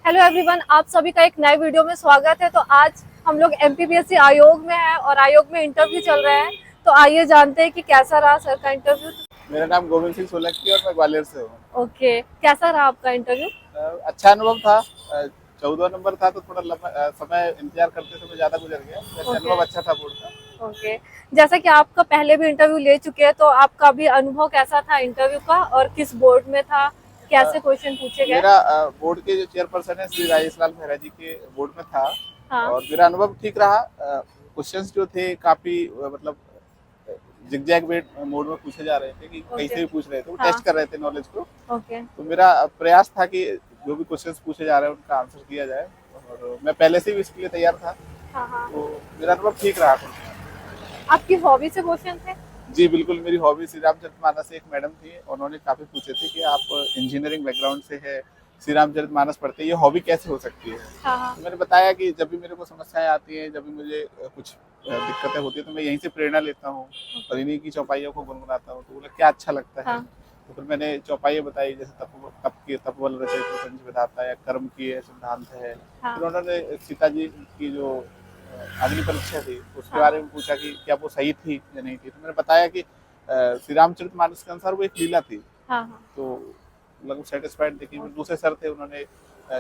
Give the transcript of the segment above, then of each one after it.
Hello everyone, आप सभी का एक नए वीडियो में स्वागत है। तो आज हम लोग एमपीपीएससी आयोग में हैं और आयोग में इंटरव्यू चल रहा है। तो आइए जानते हैं कि कैसा रहा सर का इंटरव्यू। मेरा नाम गोविंद सिंह सोलंकी और मैं ग्वालियर से हूँ। ओके, कैसा रहा आपका इंटरव्यू? अच्छा अनुभव था। 14 नंबर था तो थोड़ा समय इंतजार करते समय ज्यादा गुजर गया। वैसे ओके अनुभव अच्छा था बोर्ड का। ओके, जैसा कि आपका पहले भी इंटरव्यू ले चुके हैं, तो आपका भी अनुभव कैसा था इंटरव्यू का और किस बोर्ड में था, अ, कैसे क्वेश्चन पूछे गए? मेरा बोर्ड के जो चेयरपर्सन है श्री राजेश लाल मेहरा जी के बोर्ड में था। हाँ। और मेरा अनुभव ठीक रहा। क्वेश्चंस जो थे काफी मतलब जिगजैग वेट मोड में पूछे जा रहे थे कि ओके। कैसे भी पूछ रहे थे, वो हाँ। टेस्ट कर रहे थे नॉलेज को। ओके। तो मेरा प्रयास था कि जो भी क्वेश्चंस पूछे जा रहे हैं उनका आंसर किया जाए और मैं पहले से भी इसके लिए तैयार था। हाँ हाँ। तो मेरा अनुभव ठीक रहा। आपकी हॉबी से क्वेश्चन थे? जी बिल्कुल, मेरी हॉबी श्री रामचरितमानस से एक मैडम थी, उन्होंने काफी पूछे थे कि आप इंजीनियरिंग बैकग्राउंड से है, श्री रामचरितमानस पढ़ते हैं, ये हॉबी कैसे हो सकती है। हाँ हाँ। तो मैंने बताया कि जब भी मेरे को समस्याएं आती हैं, जब भी मुझे कुछ दिक्कतें होती है तो मैं यहीं से प्रेरणा लेता हूँ और इन्हीं की चौपाइयों को गुनगुनाता हूँ। तो बोला क्या अच्छा लगता है। हाँ। तो फिर मैंने चौपाइयाँ बताई, जैसे तपबल रचय प्रपंच विधाता या कर्म की है सिद्धांत है। हाँ। फिर उन्होंने सीता जी की जो अग्नि परीक्षा थी उसके हाँ। बारे में पूछा कि क्या वो सही थी या नहीं थी। तो मैंने बताया कि श्री रामचरितमानस के अनुसार वो एक लीला थी। हाँ हाँ। तो लगभग सेटिस्फाइड देखी। फिर दूसरे सर थे, उन्होंने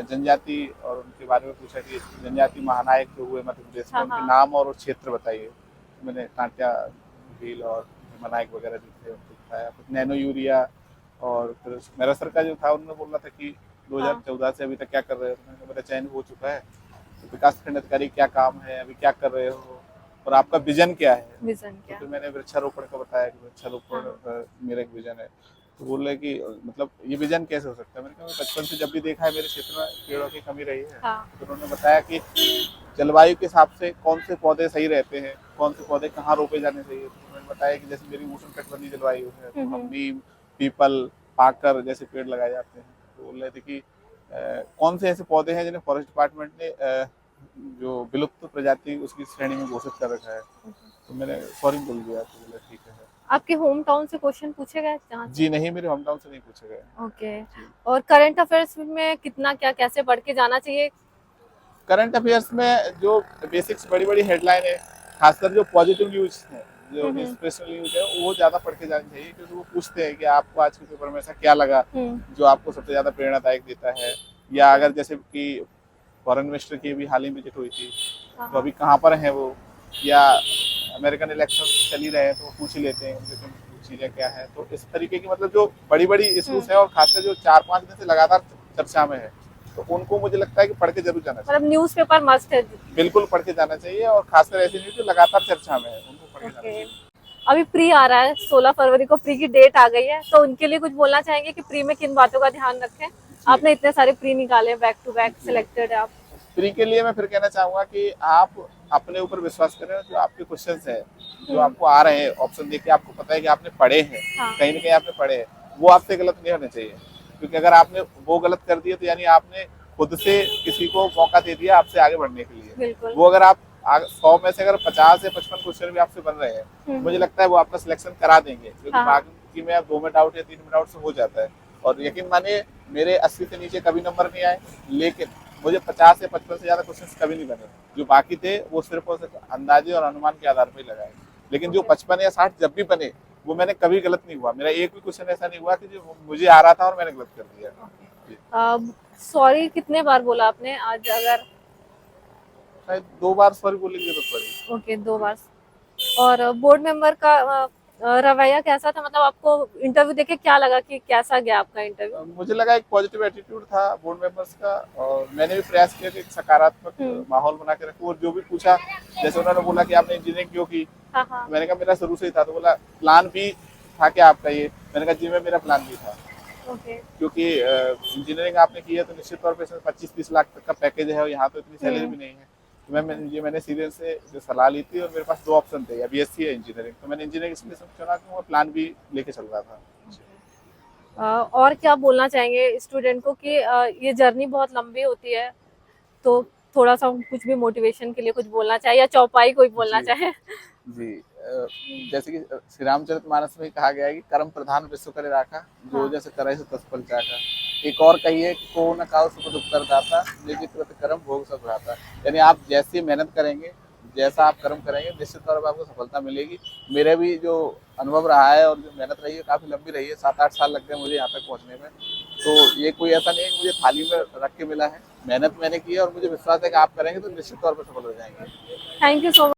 जनजाति और उनके बारे में पूछा कि जनजाति महानायक जो हुए मध्य प्रदेश में हाँ उनके हाँ। नाम और क्षेत्र बताइए। मैंने टांट्या भील और महानायक वगैरह जो थे उनको बताया। फिर नैनो यूरिया और फिर मेरा सर का जो था उन्होंने बोला था कि हाँ। 2014 से अभी तक क्या कर रहे हो। तो मैंने मेरा चयन हो चुका है। तो विकास खंड अधिकारी क्या काम है, अभी क्या कर रहे हो और आपका विजन क्या है। विजन तो क्या? फिर मैंने वृक्षारोपण का बताया कि वृक्षारोपण हाँ। मेरा एक विजन है। तो बोल रहे कि मतलब ये विजन कैसे हो सकता है। मैंने कहा बचपन से जब भी देखा है मेरे क्षेत्र में पेड़ों की कमी रही है। हाँ। तो उन्होंने बताया कि जलवायु के हिसाब से कौन से पौधे सही रहते हैं, कौन से पौधे कहाँ रोपे जाने चाहिए। तो उन्होंने बताया कि जैसे मेरी उष्णकटिबंधीय जलवायु है तो हम नीम, पीपल, पाकर जैसे पेड़ लगाए जाते हैं। तो बोल रहे थे कि कौन से ऐसे पौधे हैं जिन्हें फॉरेस्ट डिपार्टमेंट ने जो विलुप्त प्रजाति उसकी श्रेणी में घोषित कर रखा है। तो मैंने सॉरी बोल दिया। तो बोला ठीक है। आपके होम टाउन से क्वेश्चन पूछे गए जहाँ से? जी नहीं, मेरे होम टाउन से नहीं पूछे गए। ओके। जी। और करंट अफेयर्स में कितना क्या कैसे पढ़ के जाना चाहिए? करंट अफेयर्स में जो बेसिक्स बड़ी बड़ी हेडलाइन है, खासकर जो पॉजिटिव न्यूज है, जो इंस्पिरेशनल न्यूज है, वो ज्यादा पढ़ के जानी चाहिए। क्योंकि वो पूछते हैं कि आपको आज के पेपर में ऐसा क्या लगा जो आपको सबसे ज्यादा प्रेरणादायक देता है। या अगर जैसे कि फॉरेन मिनिस्टर की भी हाल ही विजिट हुई थी, तो अभी कहाँ पर है वो, या अमेरिकन इलेक्शन चल ही रहे हैं तो वो पूछ ही लेते हैं उनसे चीजें क्या है। तो इस तरीके की मतलब जो बड़ी बड़ी इश्यूज है और खासकर जो 4-5 दिन से लगातार चर्चा में है, तो उनको मुझे लगता है कि पढ़ के जरूर जाना चाहिए। मतलब न्यूज़पेपर मस्ट है। बिल्कुल पढ़ के जाना चाहिए और खासकर ऐसी न्यूज जो लगातार चर्चा में है उनको पढ़ के जाना ओके। चाहिए। अभी प्री आ रहा है, 16 फरवरी को प्री की डेट आ गई है, तो उनके लिए कुछ बोलना चाहेंगे कि प्री में किन बातों का ध्यान रखें? आपने इतने सारे प्री निकाले, बैक टू बैक सिलेक्टेड है आप। प्री के लिए मैं फिर कहना चाहूंगा कि आप अपने ऊपर विश्वास करें। जो आपके क्वेश्चंस है, जो आपको आ रहे हैं, ऑप्शन देख के आपको पता है कि आपने पढ़े हैं, हाँ। कहीं ना कहीं आपने पढ़े हैं, वो आपसे गलत नहीं होने चाहिए। क्योंकि अगर आपने वो गलत कर दिया तो यानी आपने खुद से किसी को मौका दे दिया आपसे आगे बढ़ने के लिए। बिल्कुल। वो अगर आप 100 में से अगर 50 या 55 क्वेश्चन भी आपसे बन रहे हैं, मुझे लगता है वो आपका सिलेक्शन करा देंगे। क्योंकि बाकी में 2 में डाउट या 3 में डाउट से हो जाता है। और यकीन मानिए मेरे 80 से नीचे कभी नंबर नहीं आए, लेकिन मुझे 50 से 55 से ज्यादा क्वेश्चन कभी नहीं बने। जो बाकी थे वो सिर्फ और सिर्फ अंदाजे और अनुमान के आधार पर ही लगाए। लेकिन जो 55 या 60 जब भी बने, वो मैंने कभी गलत नहीं हुआ। मेरा एक भी क्वेश्चन ऐसा नहीं हुआ कि जो मुझे आ रहा था और मैंने गलत कर दिया। सॉरी कितने बार बोला आपने आज? अगर शायद 2 बार सॉरी बोलने की जरूरत पड़ी। ओके, 2 बार। और बोर्ड मेंबर का रवैया कैसा था? मतलब आपको इंटरव्यू देके क्या लगा कि कैसा गया आपका इंटरव्यू? मुझे लगा एक पॉजिटिव एटीट्यूड था बोर्ड मेंबर्स का। और मैंने भी प्रयास किया कि एक सकारात्मक माहौल बना के रखूं। और जो भी पूछा, जैसे उन्होंने बोला कि आपने इंजीनियरिंग क्यों की, हाँ। मैंने कहा मेरा शुरू से ही था। तो बोला प्लान बी था क्या आपका ये? मैंने कहा जी में मेरा प्लान बी था। क्योंकि इंजीनियरिंग आपने की है तो निश्चित तौर पे इसमें 25-30 लाख तक का पैकेज है और यहाँ तो इतनी सैलरी भी नहीं है। तो मैंने सीनियर से जो सलाह ली थी और मेरे पास 2 ऑप्शन थे, या बीएससी या इंजीनियरिंग। तो मैंने इंजीनियरिंग इसलिए चुना कि मैं प्लान बी लेके चल रहा था। और क्या बोलना चाहेंगे स्टूडेंट को कि ये जर्नी बहुत लंबी होती है, तो थोड़ा सा कुछ भी मोटिवेशन के लिए कुछ बोलना चाहे या चौपाई कोई बोलना चाहे? जी जैसे कि श्री रामचरितमानस में कहा गया है कि कर्म प्रधान विश्व करे राखा, जो जैसे करे सो तस फल चाखा। एक और कहिए कि को न काउ सुख दुख करदाता, निज कृत कर्म भोग सब भ्राता। यानी आप जैसी मेहनत करेंगे, जैसा आप कर्म करेंगे, निश्चित तौर पर आपको सफलता मिलेगी। मेरे भी जो अनुभव रहा है और जो मेहनत रही है काफ़ी लंबी रही है, 7-8 साल लग गए मुझे यहाँ तक पहुँचने में। तो ये कोई ऐसा नहीं है कि मुझे थाली में रख के मिला है, मेहनत मैंने की है और मुझे विश्वास है कि आप करेंगे तो निश्चित तौर पर सफल हो जाएंगे। Thank you so